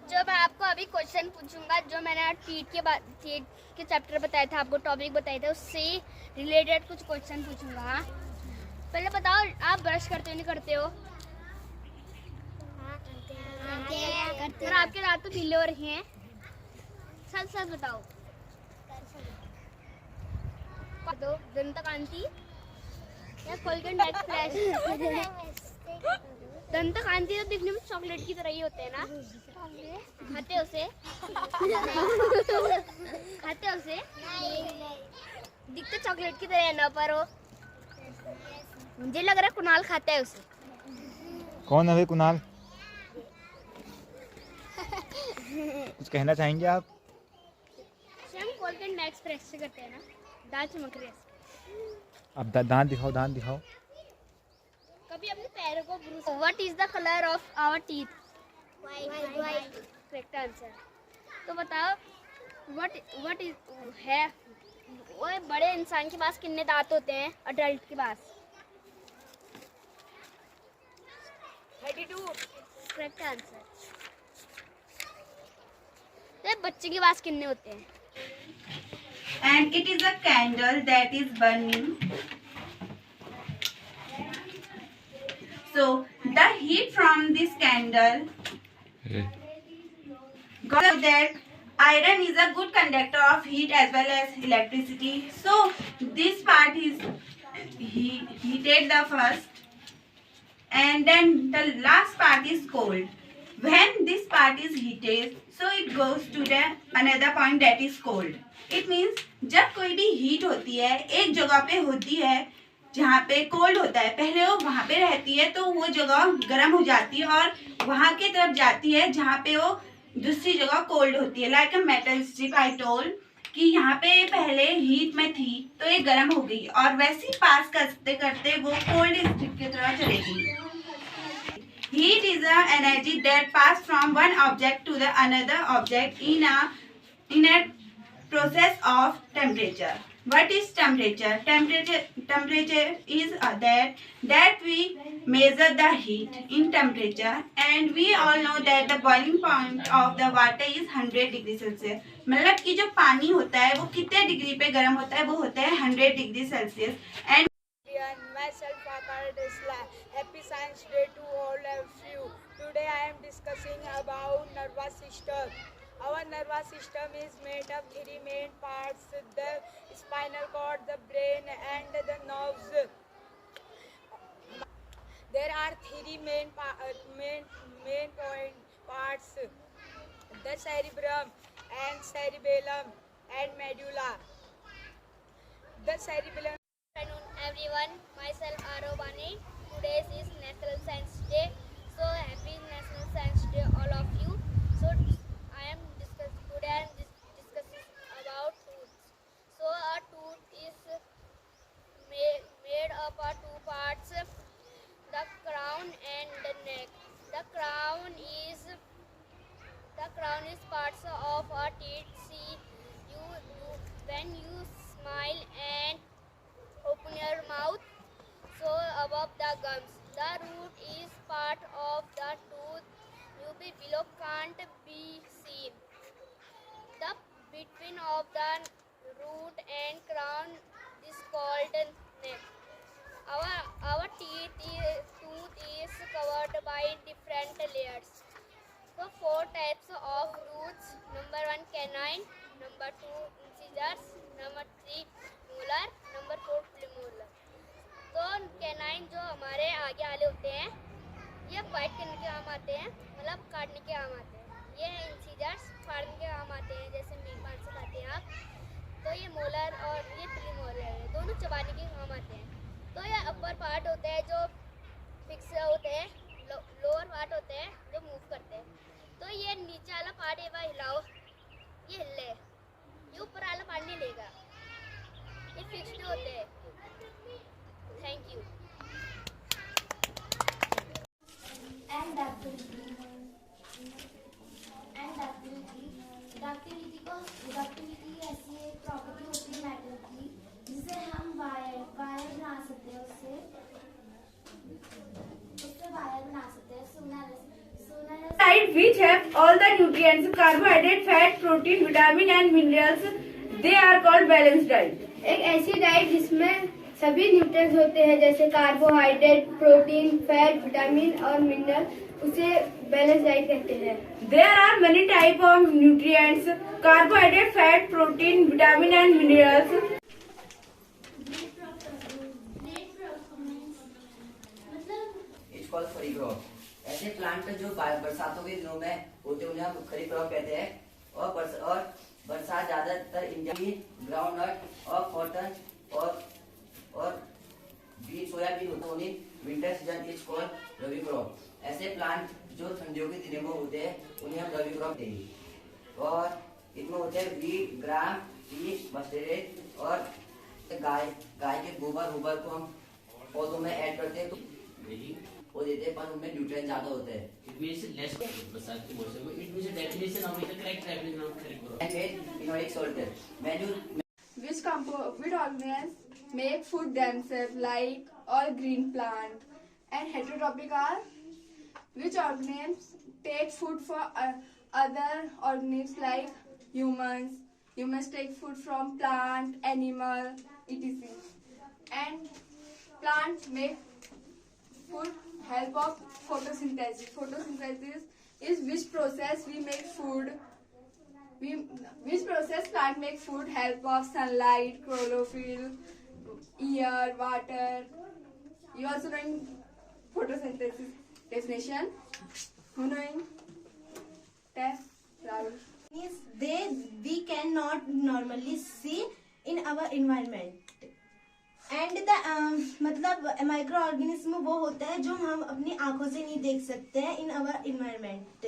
बच्चों, मैं आपको अभी क्वेश्चन पूछूंगा जो मैंने टीट के चैप्टर बताया था, आपको टॉपिक बताया था, उससे रिलेटेड कुछ क्वेश्चन पूछूंगा। हाँ, पहले बताओ, आप ब्रश करते हो नहीं करते हो? और आपके दांत तो पीले हो रहे हैं, सच सच बताओ। दो दंतकांति या कोलगेट मैक्स फ्रेश? दंतकांति तो दिखने में चॉकलेट की तरह ही होते हैं ना? खाते हो उसे? खाते हो उसे? दिखते चॉकलेट की तरह है ना, पर वो मुझे लग रहा है कुणाल खाता है उसे। कौन है कुणाल? कुछ कहना चाहेंगे आप? हम कोलगेट मैक्स फ्रेश से करते हैं ना, दांत चमक रहे हैं। अब दांत दिखाओ, दांत दिखाओ। कभी अपने पैरों को brush. What is the colour of our teeth? White. Correct answer. तो बताओ, व्हाट इज है वो बड़े इंसान के पास कितने दांत होते हैं अडल्ट के पास? 32। Correct answer. तो बच्चे के पास कितने होते हैं? And it is a candle that is burning. So the heat from this candle got that iron is a good conductor of heat as well as electricity. So this part is heated the first, and then the last part is cold. When this part is heated, so it goes to the another point that is cold. It means जब कोई भी heat होती है एक जगह पे होती है जहाँ पे कोल्ड होता है, पहले वो वहाँ पे रहती है तो वो जगह गर्म हो जाती है और वहाँ की तरफ जाती है जहाँ पे वो दूसरी जगह कोल्ड होती है। Like a metal strip I told कि यहाँ पे पहले हीट में थी तो ये गर्म हो गई और वैसे ही पास करते करते वो कोल्ड स्ट्रिप की तरह चलेगी। Heat is an energy that passes from one object to the another object in a process of temperature. What is temperature? Temperature is that we measure the heat in temperature, and we all know that the boiling point of the water is 100 degree Celsius. मतलब कि जो पानी होता है वो कितने degree पे गर्म होता है? वो होता है 100 degree Celsius. And myself Akash Tesla. Happy Science Day to all of you. Today I am discussing about nervous system. Our nervous system is made of three main parts: the spinal cord, the brain, and the nerves. There are three main parts: the cerebrum, and cerebellum, and medulla. The cerebellum. Good afternoon everyone, myself Arobani. Today is National Science Day, so happy National Science Day all of you. So today I am discussing about tooth. So a tooth is made up of two parts: the crown and the neck. The crown is parts of a teeth. See you when you smile and open your mouth, so above the gums. The root is part of the tooth. Below can't be seen. The between of the root and crown is called neck. Our tooth is covered by different layers. So four types of roots. Number 1 canine, number 2 incisors, number 3 molar, number 4 premolar. तो canine जो हमारे आगे वाले होते हैं ये bite करने के काम आते हैं, मतलब काटने के काम आते हैं। ये है इंसीजर्स, फाड़ने के काम आते हैं, जैसे मीट मांस से खाते हैं आप। तो ये मोलर और ये प्रीमोलर है, दोनों चबाने के काम आते हैं। तो ये अपर पार्ट होते हैं जो फिक्स होते हैं, लोअर पार्ट होते हैं जो मूव करते हैं। तो ये नीचे वाला पार्ट एक बार हिलाओ, ये हिले, ये ऊपर वाला पार्ट नहीं लेगा, ये फिक्स्ड होते हैं। Thank you. डक्टिलिटी ऐसी एक प्रॉपर्टी होती है मेटल की जिसे हम वायर बना सकते हैं, उससे वायर बना सकते हैं। and which have all the nutrients, carbohydrate, fat, protein, vitamin and minerals. They are called balanced diet. एक ऐसी डाइट जिसमें सभी न्यूट्रिएंट्स होते हैं जैसे कार्बोहाइड्रेट, प्रोटीन, फैट, विटामिन और मिनरल, उसे बैलेंस डाइट कहते हैं। There are many type of nutrients: carbohydrate, fat, protein, vitamin and minerals. It's called kharif crop. ऐसे प्लांट जो बरसातों के दिनों में होते हैं उन्हें हम खरीफ क्रॉप कहते हैं। और बरसात ज्यादातर इंडिया की ग्राउंड नट और कॉटन और बीन, सोयाबीन होते हैं। उन्हें winter season is called rabi crop. ऐसे प्लांट जो ठंडियों के दिनों में होते हैं उन्हें हम रबी क्रॉप कहते हैं। और इनमें होते हैं वीट, ग्राम, पीस, मस्टर्ड और गाय के गोबर को हम पौधों में ऐड करते हैं तो वो देते हैं, पर उनमें न्यूट्रिएंट ज्यादा होते हैं। It means less बरसात के मौसम में। It means a definition of it, a correct definition of kharif crop. And inorganic solid Which organisms make food themselves, like all green plant? And heterotrophic are which organisms take food for other organisms like humans? Humans take food from plant, animal, etc. And plants make food help of photosynthesis. Photosynthesis is which process we make food. Which process plant make food help of sunlight, chlorophyll, air, water. You also knowing photosynthesis definition. Who knowing? Test Rahul. Means we cannot normally see in our environment. And the मतलब micro organism वो होता है जो हम अपनी आंखों से नहीं देख सकते हैं in our environment.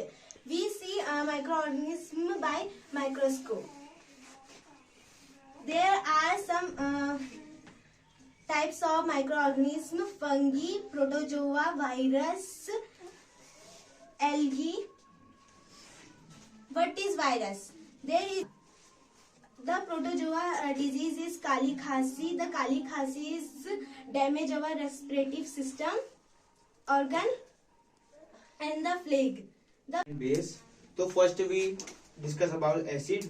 We see microorganism by microscope. There are some types of microorganism: fungi, protozoa, virus, algae. What is virus? There is the protozoa disease is kali khasi. The kali khasi is damage our respiratory system organ and the plague. The base. So first we discuss about acid.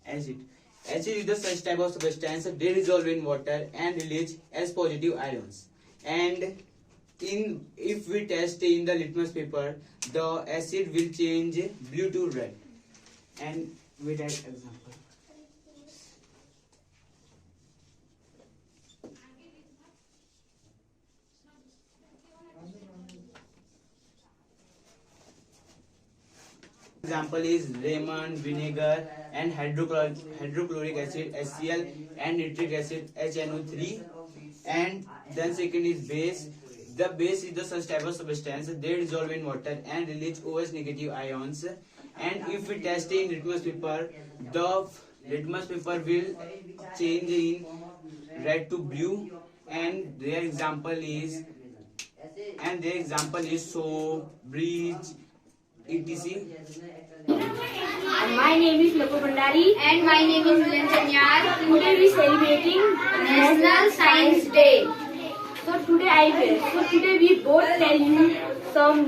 Acid is the such type of substance they dissolve in water and release as positive ions. And if we test in the litmus paper, the acid will change blue to red. And we take example. Example is lemon, vinegar and hydrochloric acid HCl and nitric acid HNO3. And then second is base. The base is the such type of substance they dissolve in water and release OH negative ions. And if we test in litmus paper, the litmus paper will change in red to blue. And their example is soap, bleach, etc. My name is Lapu Bhandari and my name is Milan Chanyar. Today we celebrating National Science Day. So today we both tell you some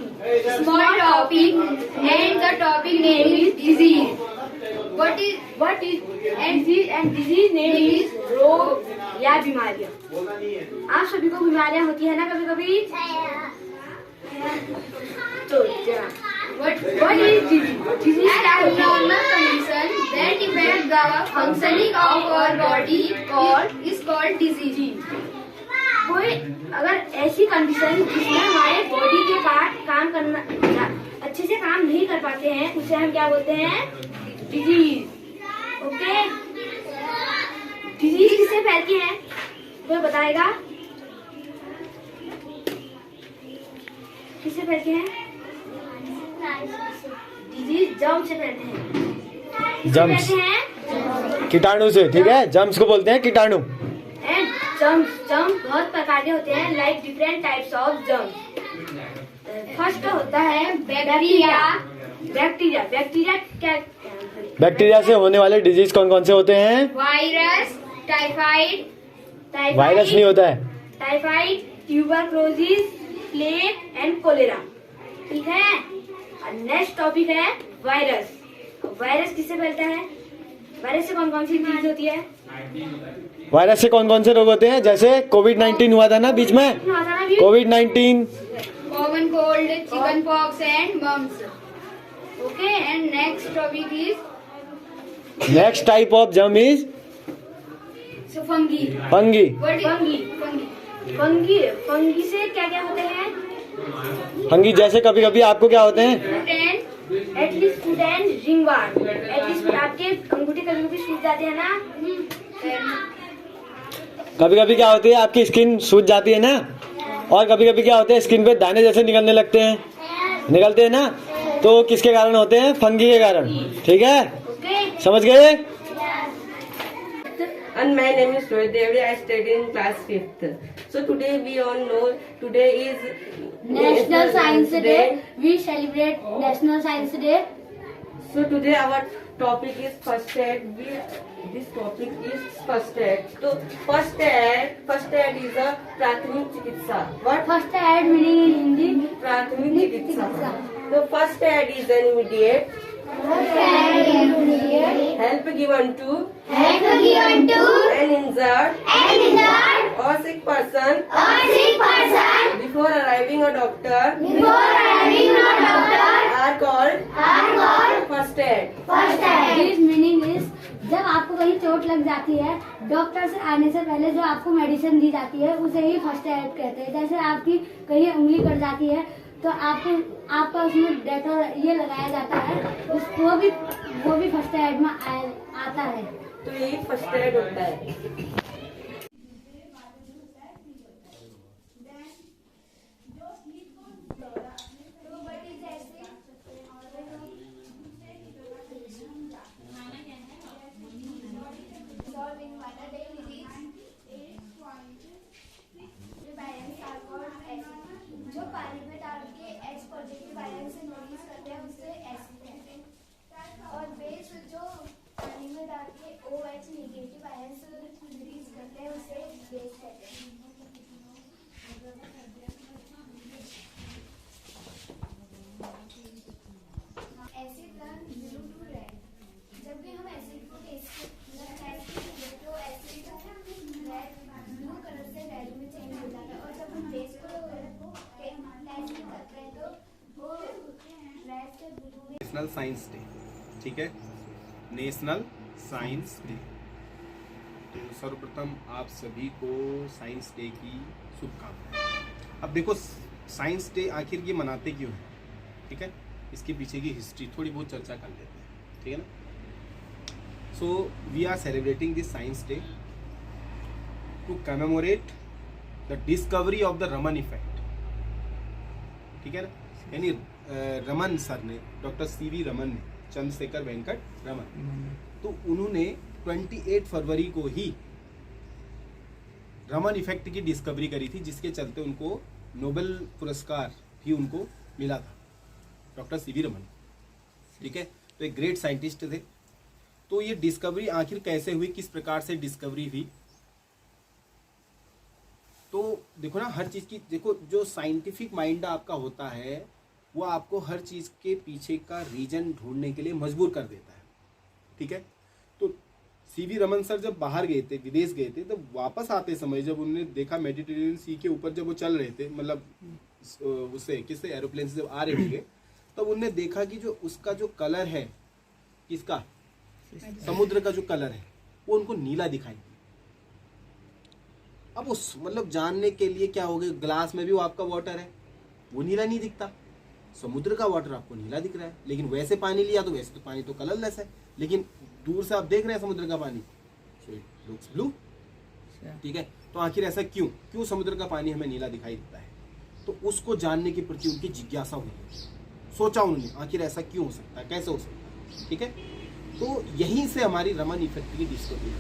small topic, and the topic name is disease. What is and disease name is रोग या बीमारियां। आप सभी को बीमारियां होती है ना कभी कभी। तो what is disease? Disease is an abnormal condition that affects the functioning of our body is called disease. कोई अगर ऐसी कंडीशन जिसमें हमारे बॉडी के पार्ट काम करना अच्छे से काम नहीं कर पाते हैं उसे हम क्या बोलते हैं? डिजीज। ओके, डिजीज किससे फैलती है कोई बताएगा? किससे फैलती है? डिजीज जर्म से फैलते हैं। जर्म्स कीटाणु से, ठीक है। जर्म्स को बोलते हैं कीटाणु। जर्म्स बहुत प्रकार के होते हैं, like different types of germs. First होता है बैक्टीरिया। बैक्टीरिया से होने वाले डिजीज कौन कौन से होते हैं? Virus, typhoid. वायरस नहीं होता है। Typhoid, tuberculosis, plague and cholera. ठीक है। नेक्स्ट टॉपिक है वायरस। वायरस किससे फैलता है? वायरस से कौन कौन सी चीज होती है? वायरस से कौन कौन से रोग होते हैं? जैसे कोविड-19 हुआ था ना बीच में, Covid, common cold, chickenpox and mumps. Okay, and next topic is next type of germ is fungi. Fungi. Fungi से क्या क्या होते हैं? फंगी जैसे कभी कभी आपको क्या होते हैं? At least foot and ringworm. At least आपके अंगूठे कभी कभी सूज जाते हैं ना। कभी कभी क्या होती है, आपकी स्किन सूज जाती है ना, और कभी कभी क्या होते हैं, स्किन पे दाने जैसे निकलने लगते हैं, निकलते हैं ना, तो किसके कारण होते हैं? फंगी के कारण। ठीक है, समझ गए? And my name is Rohit Devri. I study in class 5th. So today we all know today is National Science Day. We celebrate National Science Day. So today our topic is first aid. This topic is first aid. So first aid is a प्राथमिक चिकित्सा. What? First aid meaning in Hindi? प्राथमिक चिकित्सा. So first aid is an immediate help given to an injured or sick person before arriving a doctor are called first aid. This meaning is जब आपको कहीं चोट लग जाती है, doctor से आने से पहले जो आपको मेडिसिन दी जाती है उसे ही फर्स्ट एड कहते हैं। जैसे आपकी कहीं उंगली कट जाती है तो आपका उसमें डेटॉल ये लगाया जाता है, वो भी फर्स्ट एड में आता है। तो यही फर्स्ट एड होता है। जो पानी में डाल के एच पॉजिटिव आयन से रिलीज करते हैं उसे एसिड कहते हैं, और बेस जो पानी में डाल के OH नेगेटिव आयन से रिलीज करते हैं उसे बेस कहते हैं। Acid turn blue to red. जब भी हम एसिड को टेस्ट करेंगे तो एसिड रेड ब्लू कलर से रेड में चेंज हो जाता है, और जब हम बेस को टेस्ट करते हैं तो वो रेड से ब्लू में। नेशनल साइंस डे, ठीक है, नेशनल साइंस डे। तो सर्वप्रथम आप सभी को साइंस डे की शुभकामनाएं। अब देखो साइंस डे आखिर ये मनाते क्यों हैं, ठीक है, इसके पीछे की हिस्ट्री थोड़ी बहुत चर्चा कर लेते हैं, ठीक है ना। So we are celebrating this science day to commemorate the discovery of the Raman effect, ठीक है ना। यानी रमन सर ने, डॉक्टर CV रमन ने, चंद्रशेखर वेंकट रमन, तो उन्होंने 28 फरवरी को ही रमन इफेक्ट की डिस्कवरी करी थी, जिसके चलते उनको नोबेल पुरस्कार भी उनको मिला था, डॉक्टर CV रमन, ठीक है। तो एक ग्रेट साइंटिस्ट थे। तो ये डिस्कवरी आखिर कैसे हुई, किस प्रकार से डिस्कवरी हुई, तो देखो ना, हर चीज की देखो, जो साइंटिफिक माइंड आपका होता है वो आपको हर चीज के पीछे का रीजन ढूंढने के लिए मजबूर कर देता है, ठीक है। तो CV रमन सर जब बाहर गए थे, विदेश गए थे, तब वापस आते समय जब उन्होंने देखा मेडिटेरेनियन सी के ऊपर जब वो चल रहे थे, मतलब उससे किससे एरोप्लेन से जब आ रहे होंगे, तब उन्होंने देखा कि जो उसका जो कलर है, किसका, समुद्र का जो कलर है, वो उनको नीला दिखाई दिया। अब उस मतलब जानने के लिए क्या हो गया, ग्लास में भी वो आपका वाटर है, वो नीला नहीं दिखता, समुद्र का वाटर आपको नीला दिख रहा है, लेकिन वैसे पानी लिया तो वैसे तो पानी तो कलरलेस है, लेकिन दूर से आप देख रहे हैं समुद्र का पानी, सो इट लुक्स ब्लू, ठीक है। तो आखिर ऐसा क्यों समुद्र का पानी हमें नीला दिखाई देता है, तो उसको जानने के प्रति उनकी जिज्ञासा हुई, सोचा उन्होंने आखिर ऐसा क्यों हो सकता है, कैसे हो सकता है, ठीक है। तो यहीं से हमारी रमन इफेक्ट की डिस्कवरी,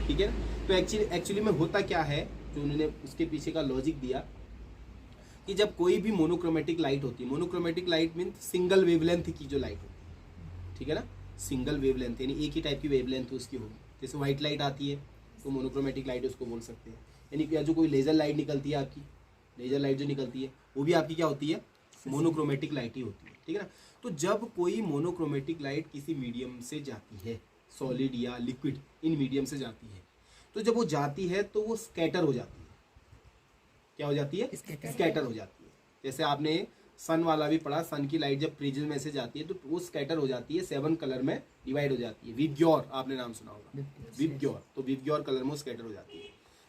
ठीक है ना। तो एक्चुअली में होता क्या है, जो उन्होंने उसके पीछे का लॉजिक दिया कि जब कोई भी मोनोक्रोमेटिक लाइट होती है, monochromatic light mean single wavelength की जो लाइट होती है, ठीक है ना, सिंगल वेवलेंथ यानी एक ही टाइप की वेवलेंथ उसकी होगी। जैसे व्हाइट लाइट आती है तो मोनोक्रोमेटिक लाइट उसको बोल सकते हैं, यानी कि जो कोई लेजर लाइट निकलती है आपकी, लेजर लाइट जो निकलती है वो भी आपकी क्या होती है, मोनोक्रोमेटिक लाइट ही होती है, ठीक है ना। तो जब कोई मोनोक्रोमेटिक लाइट किसी मीडियम से जाती है, सॉलिड या लिक्विड, इन मीडियम से जाती है, तो जब वो जाती है तो वो स्कैटर हो जाती है। क्या हो जाती है? स्कैटर हो जाती है। जैसे आपने सन वाला भी पढ़ा, सन की लाइट जब प्रिज्म में से जाती है तो वो स्कैटर हो जाती है, 7 कलर में डिवाइड हो जाती है। विबग्योर आपने नाम सुना होगा, विबग्योर, तो विबग्योर कलर में स्कैटर हो जाती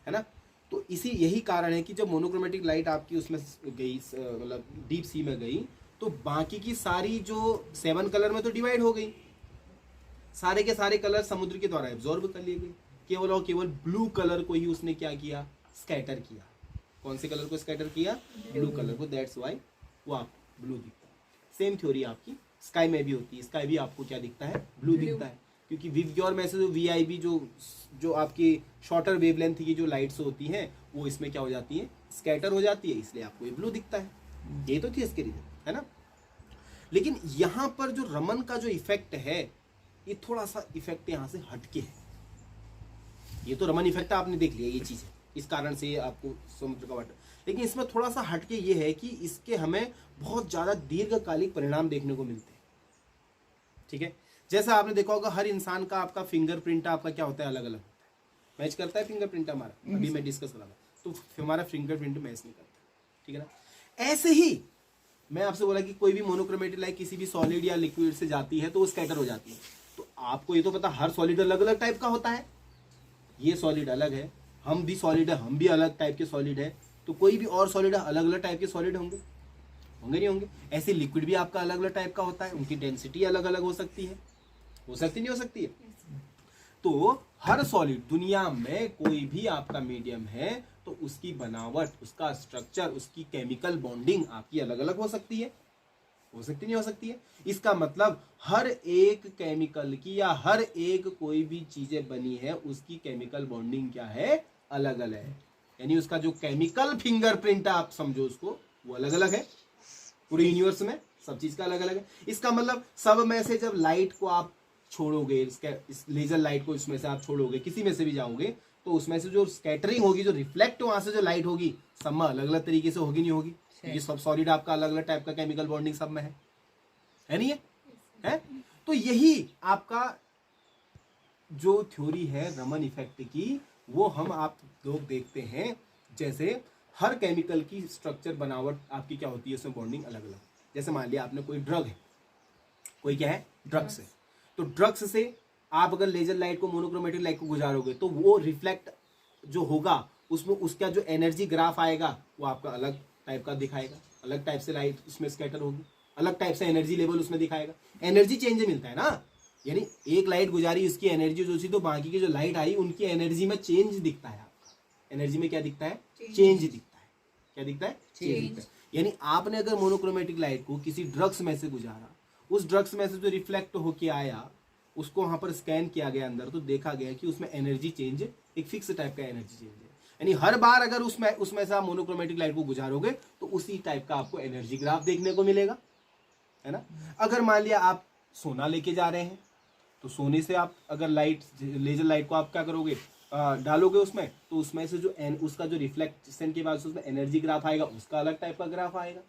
है ना। तो इसी यही कारण है कि जब मोनोक्रोमेटिक लाइट आपकी उसमें गई, मतलब डीप सी में गई, तो बाकी की सारी जो 7 कलर में तो डिवाइड हो गई, सारे के सारे कलर समुद्र के द्वारा एब्जॉर्ब कर लिए गए, केवल और केवल ब्लू कलर को ही उसने क्या किया, स्कैटर किया। कौन से कलर को स्कैटर किया? ब्लू कलर को, दैट्स वाई वो आप ब्लू दिखता है। सेम थ्योरी आपकी स्काई में भी होती है, स्काई भी आपको क्या दिखता है? ब्लू दिखता है, क्योंकि विबग्योर में से जो VIB जो आपकी शॉर्टर वेवलेंथ की जो लाइट्स होती हैं वो इसमें क्या हो जाती है, स्कैटर हो जाती है, इसलिए आपको ये ब्लू दिखता है। ये तो थी इसके रीजन, है ना। लेकिन यहाँ पर जो रमन का जो इफेक्ट है, ये थोड़ा सा इफेक्ट यहाँ से हटके है। ये तो रमन इफेक्ट आपने देख लिया, ये चीज है, इस कारण से आपको समुद्र का वाटर, लेकिन इसमें थोड़ा सा हटके ये है कि इसके हमें बहुत ज्यादा दीर्घकालिक परिणाम देखने को मिलते हैं, ठीक है। जैसा आपने देखा होगा हर इंसान का आपका फिंगरप्रिंट आपका क्या होता है, अलग अलग होता है, मैच करता है फिंगरप्रिंट हमारा, अभी मैं डिस्कस कर रहा था, तो हमारा फिंगरप्रिंट मैच नहीं करता, ठीक है ना। ऐसे ही मैं आपसे बोला कि कोई भी मोनोक्रोमेटिक लाइट किसी भी सॉलिड या लिक्विड से जाती है तो वो स्कैटर हो जाती है। तो आपको ये तो पता हर सॉलिड अलग अलग टाइप का होता है, ये सॉलिड अलग है, हम भी सॉलिड है, हम भी अलग टाइप के सॉलिड है, तो कोई भी और सॉलिड अलग अलग टाइप के सॉलिड होंगे, होंगे नहीं होंगे। ऐसे लिक्विड भी आपका अलग अलग टाइप का होता है, उनकी डेंसिटी अलग अलग हो सकती है, हो सकती नहीं हो सकती है। तो हर सॉलिड दुनिया में कोई भी आपका मीडियम है तो उसकी बनावट, उसका स्ट्रक्चर, उसकी केमिकल बॉन्डिंग आपकी अलग अलग हो सकती है, हो सकती नहीं हो सकती है। इसका मतलब हर एक केमिकल की या हर एक कोई भी चीजें बनी है उसकी केमिकल बॉन्डिंग क्या है, अलग अलग है। यानी उसका जो केमिकल फिंगरप्रिंट आप समझो उसको, वो अलग अलग है। पूरे यूनिवर्स में सब चीज का अलग अलग है। इसका मतलब सब में से जब लाइट को आप छोड़ोगे, इस लेजर लाइट को इसमें से आप छोड़ोगे, किसी में से भी जाओगे, तो उसमें से जो स्कैटरिंग होगी, जो रिफ्लेक्ट वहां से जो लाइट होगी, सब में अलग अलग तरीके से होगी नहीं होगी, क्योंकि सब सॉलिड आपका अलग अलग टाइप का केमिकल बॉन्डिंग सब में है नहीं है? तो यही आपका जो थ्योरी है रमन इफेक्ट की, वो हम आप लोग देखते हैं। जैसे हर केमिकल की स्ट्रक्चर बनावट आपकी क्या होती है, उसमें बॉन्डिंग अलग अलग। जैसे मान लिया आपने कोई ड्रग है, कोई क्या है, ड्रग्स है, तो ड्रग्स से आप अगर लेजर लाइट को, मोनोक्रोमेटिक लाइट को गुजारोगे तो वो रिफ्लेक्ट जो होगा उसमें उसका जो एनर्जी ग्राफ आएगा वो आपका अलग टाइप का दिखाएगा, अलग टाइप से लाइट उसमें स्कैटर होगी, अलग टाइप से एनर्जी लेवल उसमें दिखाएगा। एनर्जी चेंज मिलता है ना, यानी एक लाइट गुजारी उसकी एनर्जी जो थी, तो बाकी की जो लाइट आई उनकी एनर्जी में चेंज दिखता है। आपका एनर्जी में क्या दिखता है, चेंज दिखता है। क्या दिखता है, चेंज दिखता है। यानी आपने अगर मोनोक्रोमेटिक लाइट को किसी ड्रग्स में से गुजारा, उस ड्रग्स में से जो रिफ्लेक्ट होके आया उसको वहां पर स्कैन किया गया अंदर, तो देखा गया कि उसमें एनर्जी चेंज एक फिक्स टाइप का एनर्जी चेंज है। यानी हर बार अगर उसमें से आप मोनोक्रोमेटिक लाइट को गुजारोगे तो उसी टाइप का आपको एनर्जी ग्राफ देखने को मिलेगा, है ना। अगर मान लिया आप सोना लेके जा रहे हैं, तो सोने से आप अगर लाइट, लेजर लाइट को आप क्या करोगे, डालोगे उसमें, तो उसमें से जो उसका जो रिफ्लेक्शन के बाद उसमें एनर्जी ग्राफ आएगा, उसका अलग टाइप का ग्राफ आएगा।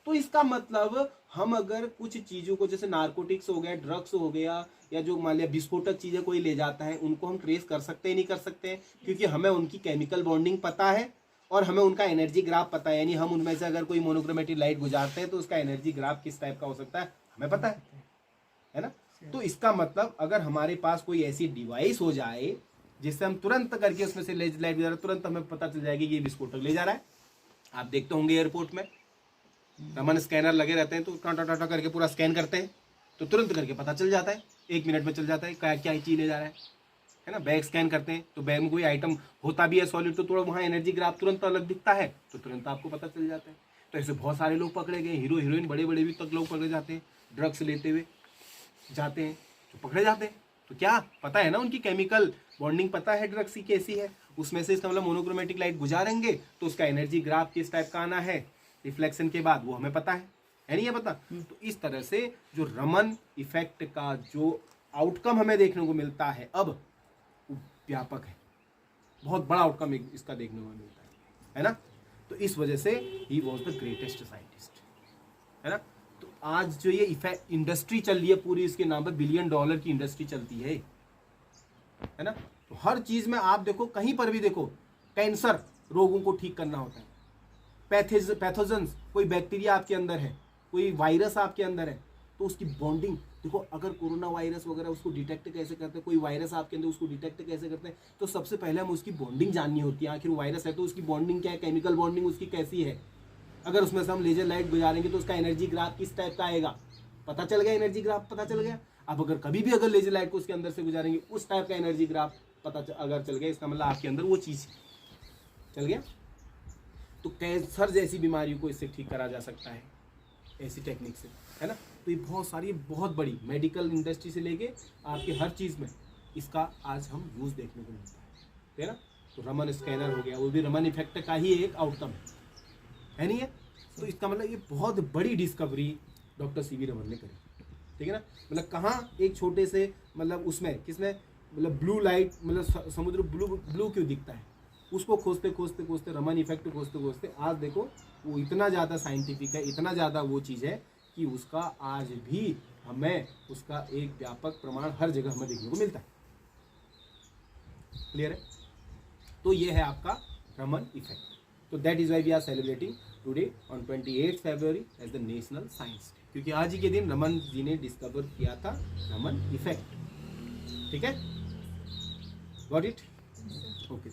तो इसका मतलब हम अगर कुछ चीजों को, जैसे नार्कोटिक्स हो गया, ड्रग्स हो गया, या जो मान लिया विस्फोटक चीजें कोई ले जाता है, उनको हम ट्रेस कर सकते हैं, नहीं कर सकते, क्योंकि हमें उनकी केमिकल बॉन्डिंग पता है और हमें उनका एनर्जी ग्राफ पता है। यानी हम उनमें से अगर कोई मोनोक्रोमेटिक लाइट गुजारते हैं तो उसका एनर्जी ग्राफ किस टाइप का हो सकता है हमें पता है ना। तो इसका मतलब अगर हमारे पास कोई ऐसी डिवाइस हो जाए जिससे हम तुरंत करके उसमें से लेजर लाइट गुजारा, तुरंत हमें पता चल जाएगी कि ये विस्फोटक ले जा रहा है। आप देखते होंगे एयरपोर्ट में रमन स्कैनर लगे रहते हैं, तो टाटा टाटा करके पूरा स्कैन करते हैं, तो तुरंत करके पता चल जाता है, 1 मिनट में चल जाता है क्या क्या चीज ले जा रहा है ना। बैग स्कैन करते हैं, तो बैग में कोई आइटम होता भी है सॉलिड, तो थोड़ा वहाँ एनर्जी ग्राफ तुरंत अलग दिखता है, तो तुरंत आपको पता चल जाता है। तो ऐसे बहुत सारे लोग पकड़े गए, हीरो हीरोइन बड़े बड़े भी तक लोग पकड़े जाते हैं, ड्रग्स लेते हुए जाते हैं तो पकड़े जाते हैं। तो क्या पता है ना, उनकी केमिकल बॉन्डिंग पता है ड्रग्स की कैसी है, उसमें से इसका मतलब मोनोक्रोमेटिक लाइट गुजारेंगे तो उसका एनर्जी ग्राफ किस टाइप का आना है रिफ्लेक्शन के बाद, वो हमें पता है नहीं है पता। तो इस तरह से जो रमन इफेक्ट का जो आउटकम हमें देखने को मिलता है अब, वो व्यापक है, बहुत बड़ा आउटकम इसका देखने को मिलता है ना। तो इस वजह से he was the greatest scientist, है ना। तो आज जो ये इंडस्ट्री चल रही है पूरी, इसके नाम पर $1 बिलियन की इंडस्ट्री चलती है ना। तो हर चीज में आप देखो, कहीं पर भी देखो, कैंसर रोगों को ठीक करना होता है, पैथोजेंस, कोई बैक्टीरिया आपके अंदर है, कोई वायरस आपके अंदर है, तो उसकी बॉन्डिंग देखो। अगर कोरोना वायरस वगैरह उसको डिटेक्ट कैसे करते हैं, कोई वायरस आपके अंदर उसको डिटेक्ट कैसे करते हैं, तो सबसे पहले हम उसकी बॉन्डिंग जाननी होती है। आखिर वायरस है तो उसकी बॉन्डिंग क्या है, केमिकल बॉन्डिंग उसकी कैसी है। अगर उसमें से हम लेजर लाइट गुजारेंगे तो उसका एनर्जी ग्राफ किस टाइप का आएगा, पता चल गया, एनर्जी ग्राफ पता चल गया। अब अगर कभी भी अगर लेजर लाइट को उसके अंदर से गुजारेंगे, उस टाइप का एनर्जी ग्राफ अगर चल गया, इसका मतलब आपके अंदर वो चीज़ चल गया। तो कैंसर जैसी बीमारियों को इससे ठीक करा जा सकता है ऐसी टेक्निक से, है ना। तो ये बहुत सारी, बहुत बड़ी मेडिकल इंडस्ट्री से लेके आपके हर चीज़ में इसका आज हम यूज़ देखने को मिलता है ना। तो रमन स्कैनर हो गया, वो भी रमन इफेक्ट का ही एक आउटकम है नहीं है। तो इसका मतलब ये बहुत बड़ी डिस्कवरी डॉक्टर सीवी रमन ने करी, ठीक है ना। मतलब कहाँ एक छोटे से, मतलब उसमें किसने, मतलब ब्लू लाइट, मतलब समुद्र ब्लू क्यों दिखता है, उसको खोजते खोजते खोजते, रमन इफेक्ट खोजते खोजते आज देखो वो इतना ज़्यादा साइंटिफिक है, इतना ज़्यादा वो चीज़ है कि उसका आज भी हमें उसका एक व्यापक प्रमाण हर जगह हमें देखने को मिलता है। क्लियर है। तो ये है आपका रमन इफेक्ट। तो that is why we are celebrating today on 28 February as the national science day, क्योंकि आज ही के दिन रमन जी ने डिस्कवर किया था रमन इफेक्ट। ठीक है, गॉट इट, ओके।